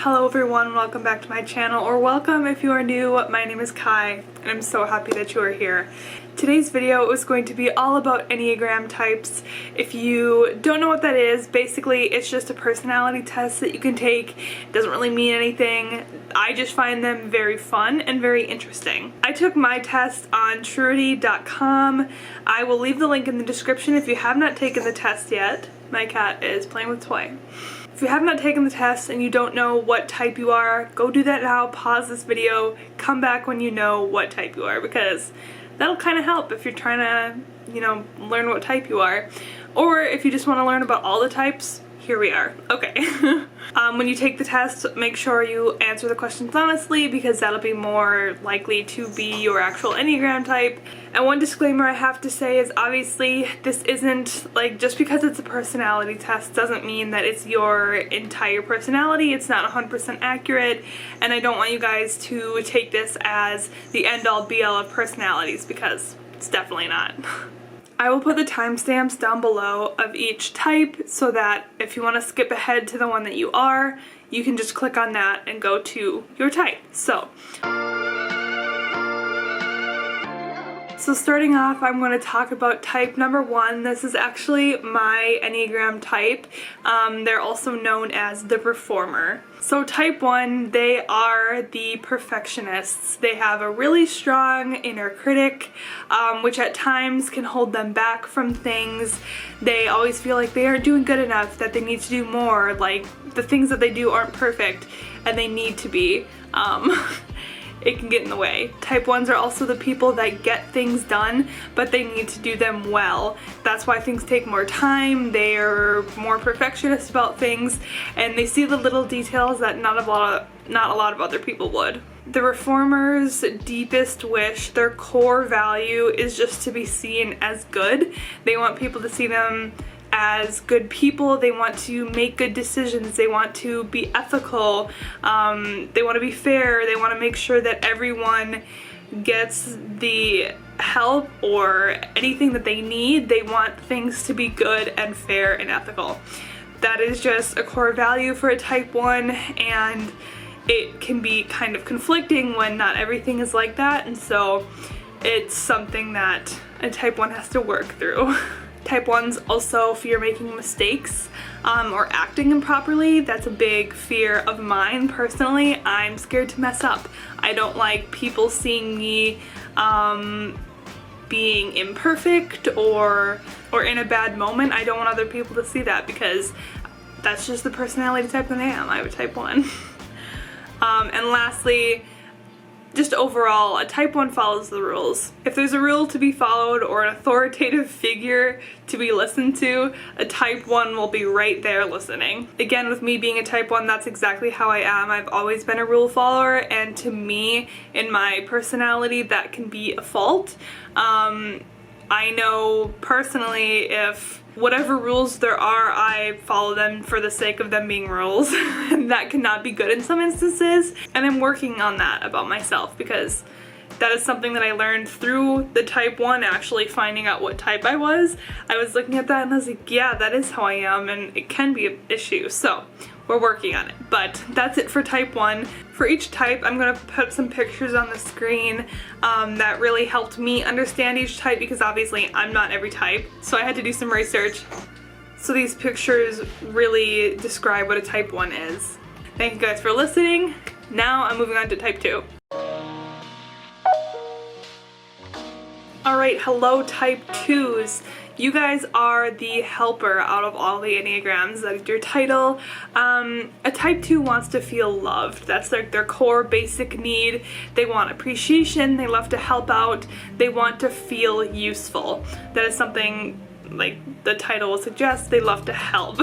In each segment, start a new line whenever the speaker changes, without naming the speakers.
Hello everyone, welcome back to my channel, or welcome if you are new. My name is Kai, and I'm so happy that you are here. Today's video is going to be all about Enneagram types. If you don't know what that is, basically it's just a personality test that you can take. It doesn't really mean anything. I just find them very fun and very interesting. I took my test on truity.com. I will leave the link in the description if you have not taken the test yet. My cat is playing with a toy. If you have not taken the test and you don't know what type you are, go do that now, pause this video, come back when you know what type you are, because that'll kind of help if you're trying to, learn what type you are. Or if you just want to learn about all the types, here we are. Okay. When you take the test, make sure you answer the questions honestly, because that'll be more likely to be your actual Enneagram type. And one disclaimer I have to say is obviously this isn't, just because it's a personality test doesn't mean that it's your entire personality. It's not 100% accurate, and I don't want you guys to take this as the end-all be-all of personalities, because it's definitely not. I will put the timestamps down below of each type so that if you want to skip ahead to the one that you are, you can just click on that and go to your type. So starting off, I'm going to talk about type number 1. This is actually my Enneagram type. They're also known as the performer. So type 1, they are the perfectionists. They have a really strong inner critic, which at times can hold them back from things. They always feel like they aren't doing good enough, that they need to do more, like the things that they do aren't perfect and they need to be. It can get in the way. Type 1s are also the people that get things done, but they need to do them well. That's why things take more time. They are more perfectionist about things, and they see the little details that not a lot of other people would. The reformer's deepest wish, their core value, is just to be seen as good. They want people to see them as good people. They want to make good decisions. They want to be ethical. They want to be fair. They want to make sure that everyone gets the help or anything that they need. They want things to be good and fair and ethical. That is just a core value for a type 1, and it can be kind of conflicting when not everything is like that, and so it's something that a type 1 has to work through. Type 1s also fear making mistakes or acting improperly. That's a big fear of mine personally. I'm scared to mess up. I don't like people seeing me being imperfect or in a bad moment. I don't want other people to see that, because that's just the personality type that I am. I'm a type 1. And lastly, just overall, a type 1 follows the rules. If there's a rule to be followed or an authoritative figure to be listened to, a type 1 will be right there listening. Again, with me being a type 1, that's exactly how I am. I've always been a rule follower, and to me, in my personality, that can be a fault. I know personally, if whatever rules there are, I follow them for the sake of them being rules. And that cannot be good in some instances. And I'm working on that about myself, because that is something that I learned through the type 1, actually finding out what type I was. I was looking at that and I was like, yeah, that is how I am, and it can be an issue. So we're working on it. But that's it for type 1. For each type, I'm going to put some pictures on the screen that really helped me understand each type, because obviously I'm not every type, so I had to do some research. So these pictures really describe what a type 1 is. Thank you guys for listening. Now I'm moving on to type 2. Alright, hello type 2s. You guys are the helper out of all the Enneagrams. That is your title. A type 2 wants to feel loved. That's like their core basic need. They want appreciation. They love to help out. They want to feel useful. That is something, like the title will suggest, they love to help.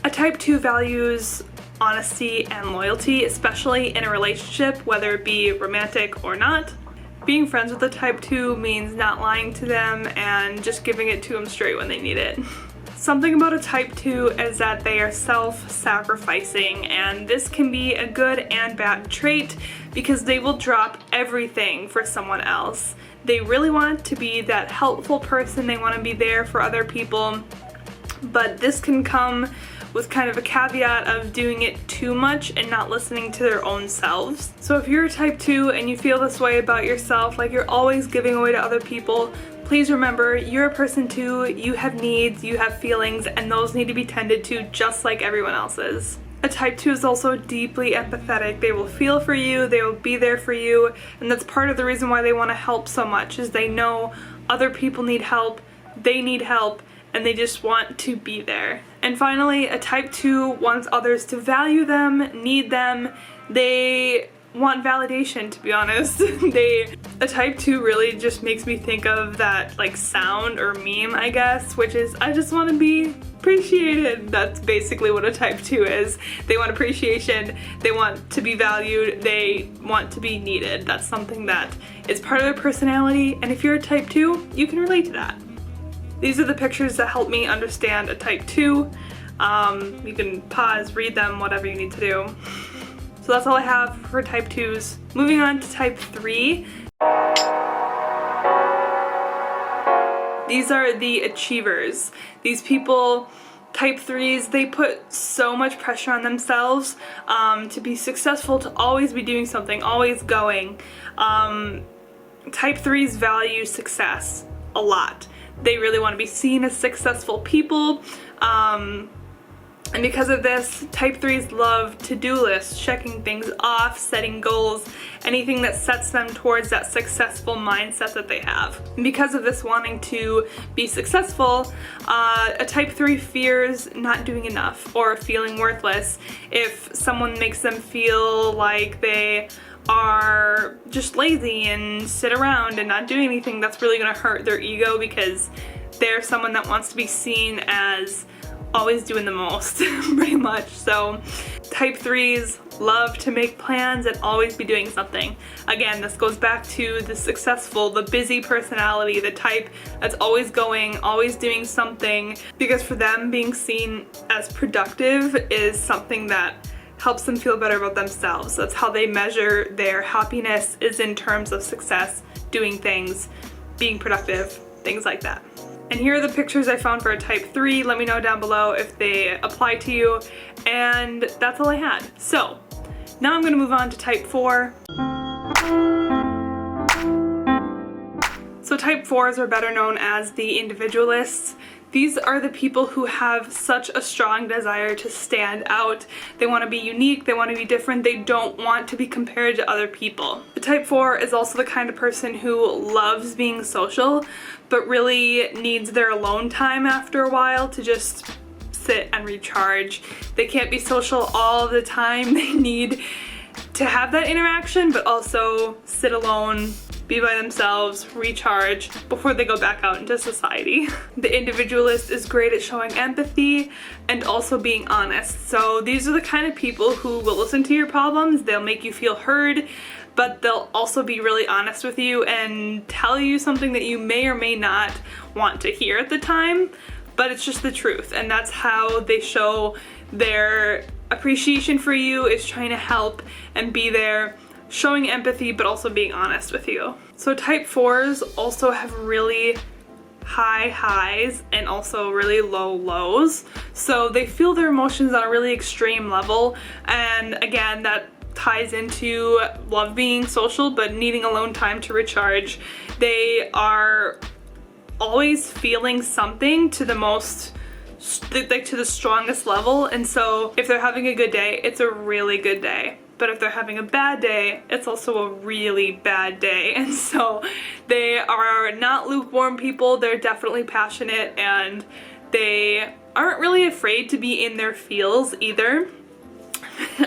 A type 2 values honesty and loyalty, especially in a relationship, whether it be romantic or not. Being friends with a type 2 means not lying to them and just giving it to them straight when they need it. Something about a type 2 is that they are self-sacrificing, and this can be a good and bad trait, because they will drop everything for someone else. They really want to be that helpful person. They want to be there for other people, but this can come with kind of a caveat of doing it too much and not listening to their own selves. So if you're a type 2 and you feel this way about yourself, like you're always giving away to other people, please remember you're a person too, you have needs, you have feelings, and those need to be tended to just like everyone else's. A type 2 is also deeply empathetic. They will feel for you, they will be there for you, and that's part of the reason why they want to help so much, is they know other people need help, they need help, and they just want to be there. And finally, a type 2 wants others to value them, need them, they want validation, to be honest. A type 2 really just makes me think of that like sound or meme, I guess, which is, I just want to be appreciated. That's basically what a type 2 is. They want appreciation, they want to be valued, they want to be needed. That's something that is part of their personality, and if you're a type 2, you can relate to that. These are the pictures that help me understand a type 2. You can pause, read them, whatever you need to do. So that's all I have for type 2s. Moving on to type 3. These are the achievers. These people, type 3s, they put so much pressure on themselves to be successful, to always be doing something, always going. Type 3s value success a lot. They really want to be seen as successful people. And because of this, type 3s love to-do lists, checking things off, setting goals, anything that sets them towards that successful mindset that they have. And because of this wanting to be successful, a type 3 fears not doing enough or feeling worthless. If someone makes them feel like they are just lazy and sit around and not do anything, that's really going to hurt their ego, because they're someone that wants to be seen as always doing the most, pretty much. So type 3s love to make plans and always be doing something. Again, this goes back to the successful, the busy personality, the type that's always going, always doing something, because for them, being seen as productive is something that helps them feel better about themselves. That's how they measure their happiness, is in terms of success, doing things, being productive, things like that. And here are the pictures I found for a type 3. Let me know down below if they apply to you. And that's all I had. So now I'm going to move on to type 4. So type 4s are better known as the individualists. These are the people who have such a strong desire to stand out. They want to be unique, they want to be different, they don't want to be compared to other people. The type 4 is also the kind of person who loves being social, but really needs their alone time after a while to just sit and recharge. They can't be social all the time. They need to have that interaction, but also sit alone, be by themselves, recharge before they go back out into society. The individualist is great at showing empathy and also being honest. So these are the kind of people who will listen to your problems, they'll make you feel heard, but they'll also be really honest with you and tell you something that you may or may not want to hear at the time, but it's just the truth. And that's how they show their appreciation for you, is trying to help and be there, showing empathy, but also being honest with you. So type 4s also have really high highs and also really low lows. So they feel their emotions on a really extreme level. And again, that ties into love being social, but needing alone time to recharge. They are always feeling something to the most, like to the strongest level. And so if they're having a good day, it's a really good day. But if they're having a bad day, it's also a really bad day. And so they are not lukewarm people, they're definitely passionate, and they aren't really afraid to be in their feels either.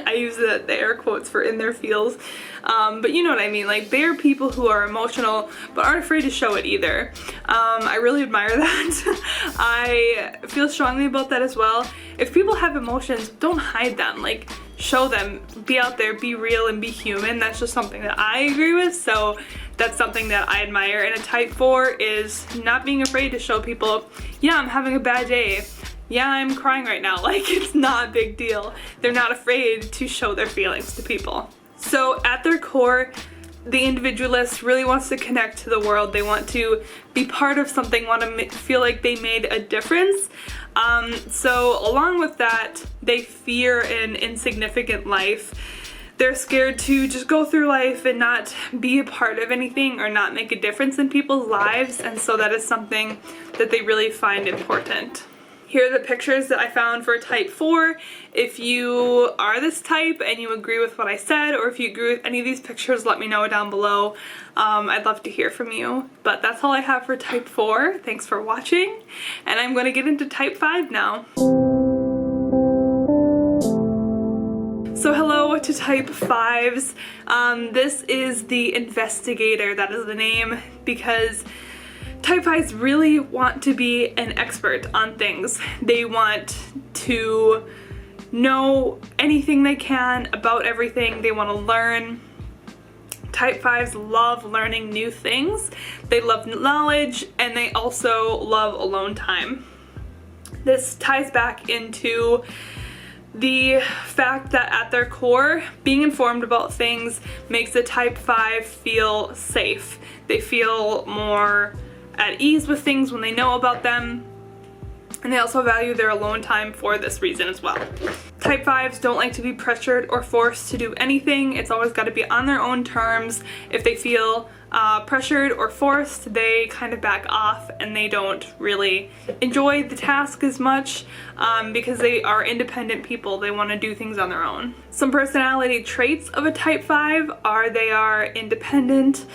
I use the air quotes for in their feels, but you know what I mean. Like, they're people who are emotional but aren't afraid to show it either. I really admire that. I feel strongly about that as well. If people have emotions, don't hide them. Like, show them, be out there, be real, and be human. That's just something that I agree with, so that's something that I admire. And a type 4 is not being afraid to show people, yeah, I'm having a bad day. Yeah, I'm crying right now. Like, it's not a big deal. They're not afraid to show their feelings to people. So at their core, the individualist really wants to connect to the world. They want to be part of something, want to feel like they made a difference. So along with that, they fear an insignificant life. They're scared to just go through life and not be a part of anything or not make a difference in people's lives, and so that is something that they really find important. Here are the pictures that I found for type 4. If you are this type and you agree with what I said, or if you agree with any of these pictures, let me know down below. I'd love to hear from you. But that's all I have for type 4. Thanks for watching, and I'm going to get into type 5 now. So hello to type 5s. This is the investigator. That is the name because type 5s really want to be an expert on things. They want to know anything they can about everything. They want to learn. Type 5s love learning new things. They love knowledge, and they also love alone time. This ties back into the fact that at their core, being informed about things makes a type 5 feel safe. They feel more at ease with things when they know about them, and they also value their alone time for this reason as well. Type 5s don't like to be pressured or forced to do anything. It's always got to be on their own terms. If they feel pressured or forced, they kind of back off and they don't really enjoy the task as much because they are independent people. They want to do things on their own. Some personality traits of a type 5 are they are independent,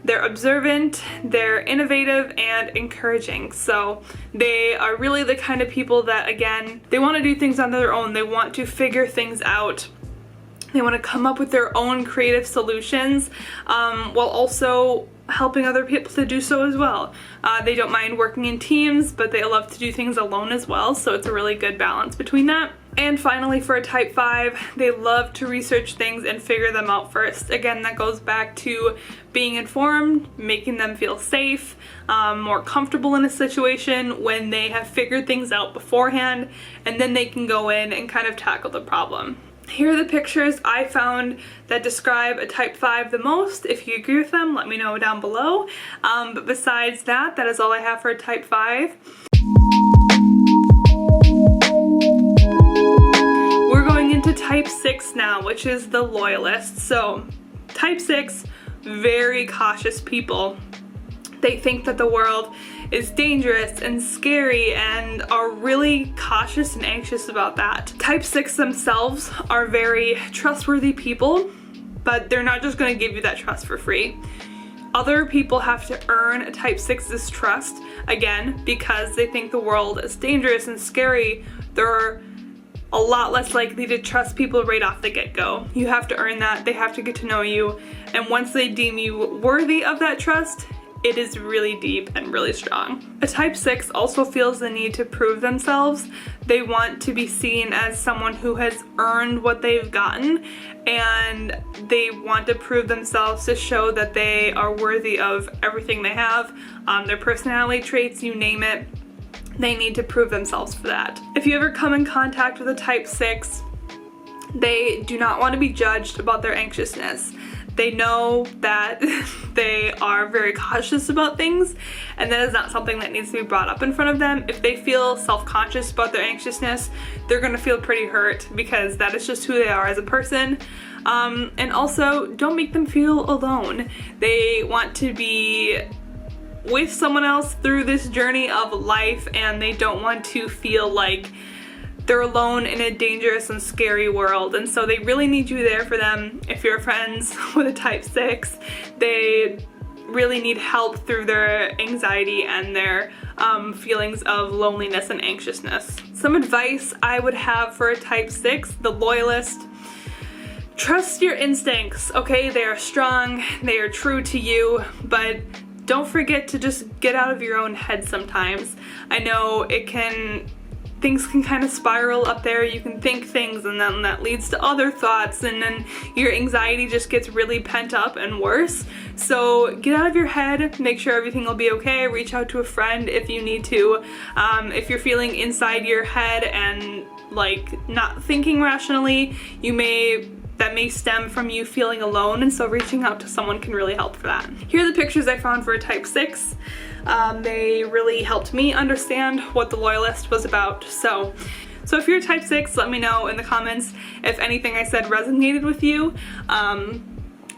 they're observant, they're innovative, and encouraging. So they are really the kind of people that, again, they want to do things on their own. They want to figure things out. They want to come up with their own creative solutions while also helping other people to do so as well. They don't mind working in teams, but they love to do things alone as well, so it's a really good balance between that. And finally, for a type 5, they love to research things and figure them out first. Again, that goes back to being informed, making them feel safe, more comfortable in a situation when they have figured things out beforehand, and then they can go in and kind of tackle the problem. Here are the pictures I found that describe a type 5 the most. If you agree with them, let me know down below. But besides that, that is all I have for a type 5. We're going into type 6 now, which is the loyalist. So type 6, very cautious people. They think that the world is dangerous and scary and are really cautious and anxious about that. Type 6 themselves are very trustworthy people, but they're not just going to give you that trust for free. Other people have to earn a type 6's trust, again, because they think the world is dangerous and scary. They're a lot less likely to trust people right off the get-go. You have to earn that, they have to get to know you, and once they deem you worthy of that trust, it is really deep and really strong. A type 6 also feels the need to prove themselves. They want to be seen as someone who has earned what they've gotten, and they want to prove themselves to show that they are worthy of everything they have. Their personality traits, you name it, they need to prove themselves for that. If you ever come in contact with a type 6, they do not want to be judged about their anxiousness. They know that they are very cautious about things, and that is not something that needs to be brought up in front of them. If they feel self-conscious about their anxiousness, they're going to feel pretty hurt because that is just who they are as a person. And also, don't make them feel alone. They want to be with someone else through this journey of life, and they don't want to feel like they're alone in a dangerous and scary world, and so they really need you there for them. If you're friends with a type 6, they really need help through their anxiety and their feelings of loneliness and anxiousness. Some advice I would have for a type 6, the loyalist: trust your instincts, okay? They are strong, they are true to you, but don't forget to just get out of your own head sometimes. I know things can kind of spiral up there. You can think things and then that leads to other thoughts, and then your anxiety just gets really pent up and worse. So get out of your head, make sure everything will be okay. Reach out to a friend if you need to. If you're feeling inside your head and like not thinking rationally, you may that may stem from you feeling alone, and so reaching out to someone can really help for that. Here are the pictures I found for a type 6. They really helped me understand what the loyalist was about. So if you're a type 6, let me know in the comments if anything I said resonated with you,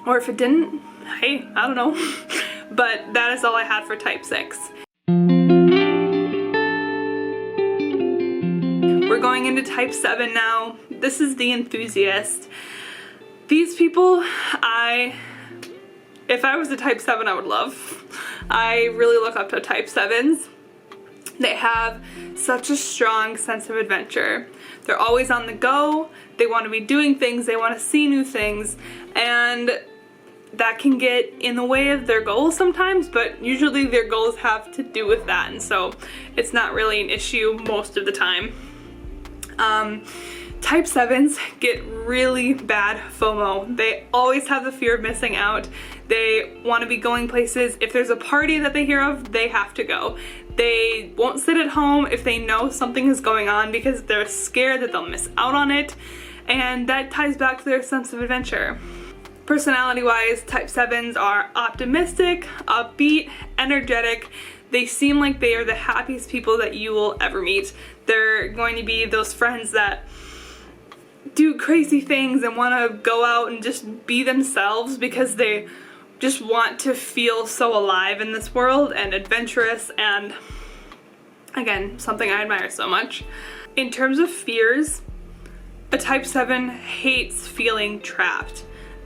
or if it didn't, hey, I don't know. But that is all I had for type 6. We're going into type 7 now. This is the enthusiast. These people, if I was a type 7, I would love. I really look up to type 7s. They have such a strong sense of adventure. They're always on the go. They want to be doing things. They want to see new things. And that can get in the way of their goals sometimes, but usually their goals have to do with that. And so it's not really an issue most of the time. Type 7s get really bad FOMO. They always have the fear of missing out. They want to be going places. If there's a party that they hear of, they have to go. They won't sit at home if they know something is going on because they're scared that they'll miss out on it. And that ties back to their sense of adventure. Personality-wise, type 7s are optimistic, upbeat, energetic. They seem like they are the happiest people that you will ever meet. They're going to be those friends that do crazy things and want to go out and just be themselves because they just want to feel so alive in this world and adventurous, and again, something I admire so much. In terms of fears, a type 7 hates feeling trapped.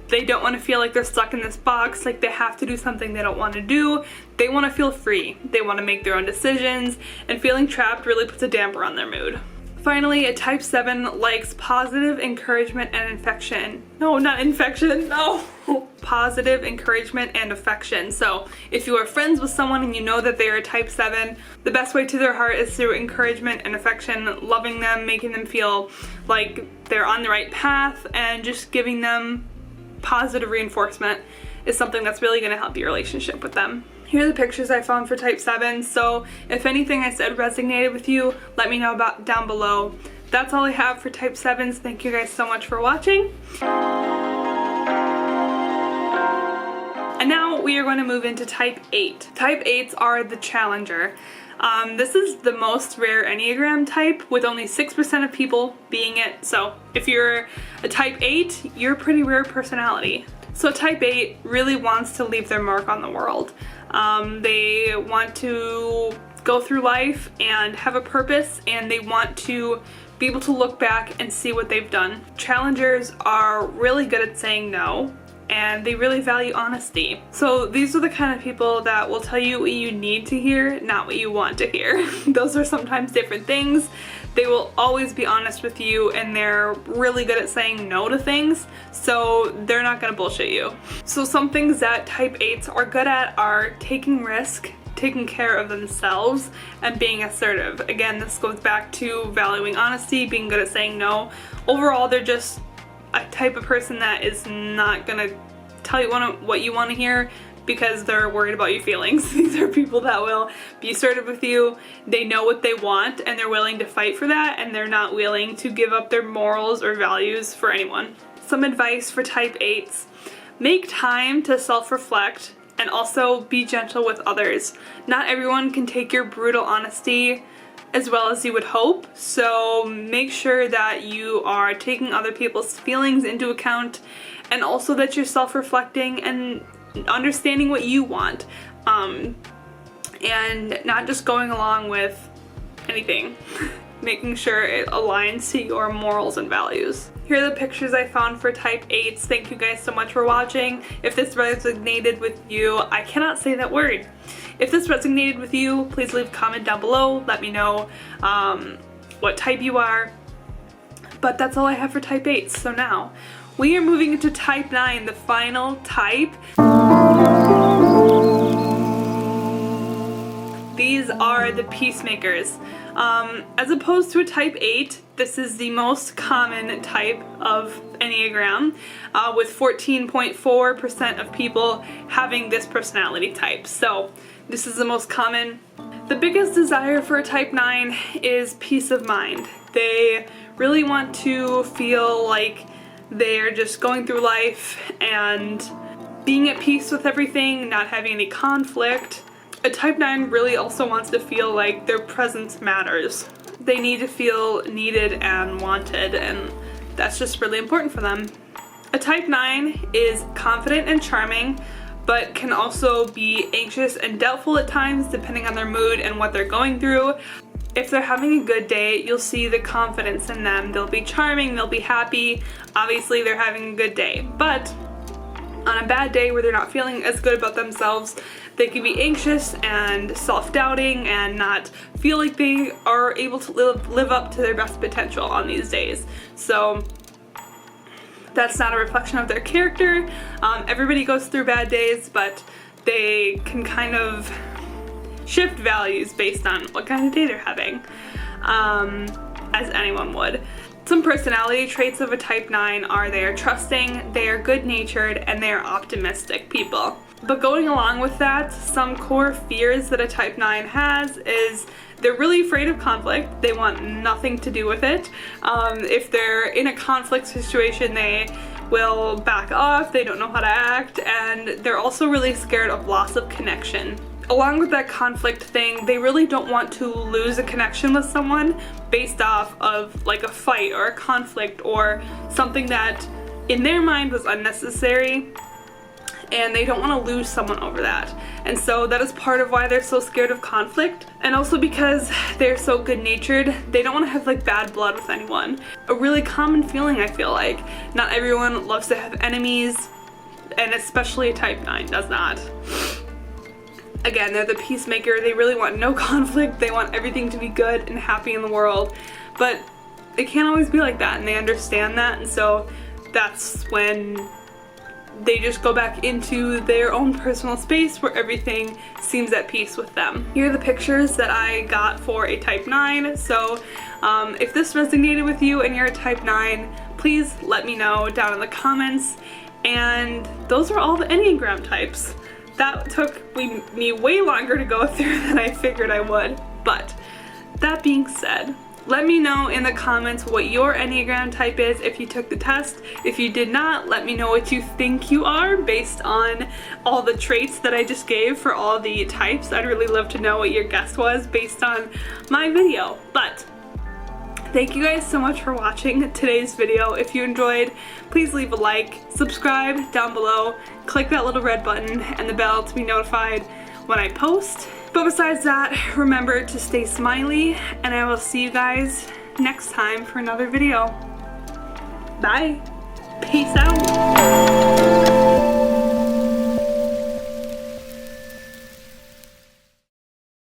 They don't want to feel like they're stuck in this box, like they have to do something they don't want to do. They want to feel free. They want to make their own decisions, and feeling trapped really puts a damper on their mood. Finally, a type 7 likes positive encouragement and affection. No, not infection, no. Positive encouragement and affection. So if you are friends with someone and you know that they are a type 7, the best way to their heart is through encouragement and affection, loving them, making them feel like they're on the right path, and just giving them positive reinforcement is something that's really going to help your relationship with them. Here are the pictures I found for type 7, so if anything I said resonated with you, let me know about down below. That's all I have for type 7s. Thank you guys so much for watching. And now we are going to move into type 8. Type 8s are the challenger. This is the most rare Enneagram type, with only 6% of people being it. So if you're a type 8, you're a pretty rare personality. So type 8 really wants to leave their mark on the world. They want to go through life and have a purpose, and they want to be able to look back and see what they've done. Challengers are really good at saying no, and they really value honesty. So these are the kind of people that will tell you what you need to hear, not what you want to hear. Those are sometimes different things. They will always be honest with you, and they're really good at saying no to things, so they're not gonna bullshit you. So some things that type 8s are good at are taking risk, taking care of themselves, and being assertive. Again, this goes back to valuing honesty, being good at saying no. Overall, they're just a type of person that is not gonna tell you what you want to hear because they're worried about your feelings. These are people that will be assertive with you. They know what they want, and they're willing to fight for that, and they're not willing to give up their morals or values for anyone. Some advice for type 8s. Make time to self-reflect, and also be gentle with others. Not everyone can take your brutal honesty as well as you would hope, so make sure that you are taking other people's feelings into account, and also that you're self-reflecting and understanding what you want, and not just going along with anything. Making sure it aligns to your morals and values. Here are the pictures I found for type 8s. Thank you guys so much for watching. If this resonated with you, I cannot say that word. If this resonated with you, please leave a comment down below. Let me know what type you are. But that's all I have for type 8s. So now, we are moving into type 9, the final type. These are the peacemakers. As opposed to a type 8, this is the most common type of Enneagram, with 14.4% of people having this personality type. So this is the most common. The biggest desire for a type 9 is peace of mind. They really want to feel like They're just going through life and being at peace with everything, not having any conflict. A type 9 really also wants to feel like their presence matters. They need to feel needed and wanted, and that's just really important for them. A type 9 is confident and charming, but can also be anxious and doubtful at times depending on their mood and what they're going through. If they're having a good day, you'll see the confidence in them. They'll be charming, they'll be happy. Obviously, they're having a good day. But on a bad day where they're not feeling as good about themselves, they can be anxious and self-doubting and not feel like they are able to live up to their best potential on these days. So that's not a reflection of their character. Everybody goes through bad days, but they can kind of shift values based on what kind of day they're having, as anyone would. Some personality traits of a type 9 are they are trusting, they are good-natured, and they are optimistic people. But going along with that, some core fears that a type 9 has is they're really afraid of conflict. They want nothing to do with it. If they're in a conflict situation, they will back off, they don't know how to act, and they're also really scared of loss of connection. Along with that conflict thing, they really don't want to lose a connection with someone based off of like a fight or a conflict or something that in their mind was unnecessary, and they don't want to lose someone over that. And so that is part of why they're so scared of conflict, and also because they're so good-natured, they don't want to have like bad blood with anyone. A really common feeling, I feel like. Not everyone loves to have enemies, and especially a type 9 does not. Again, they're the peacemaker. They really want no conflict. They want everything to be good and happy in the world, but it can't always be like that, and they understand that, and so that's when they just go back into their own personal space where everything seems at peace with them. Here are the pictures that I got for a type 9, so if this resonated with you and you're a type 9, please let me know down in the comments. And those are all the Enneagram types. That took me way longer to go through than I figured I would. But that being said, let me know in the comments what your Enneagram type is if you took the test. If you did not, let me know what you think you are based on all the traits that I just gave for all the types. I'd really love to know what your guess was based on my video. But thank you guys so much for watching today's video. If you enjoyed, please leave a like, subscribe down below, click that little red button and the bell to be notified when I post. But besides that, remember to stay smiley, and I will see you guys next time for another video. Bye. Peace out.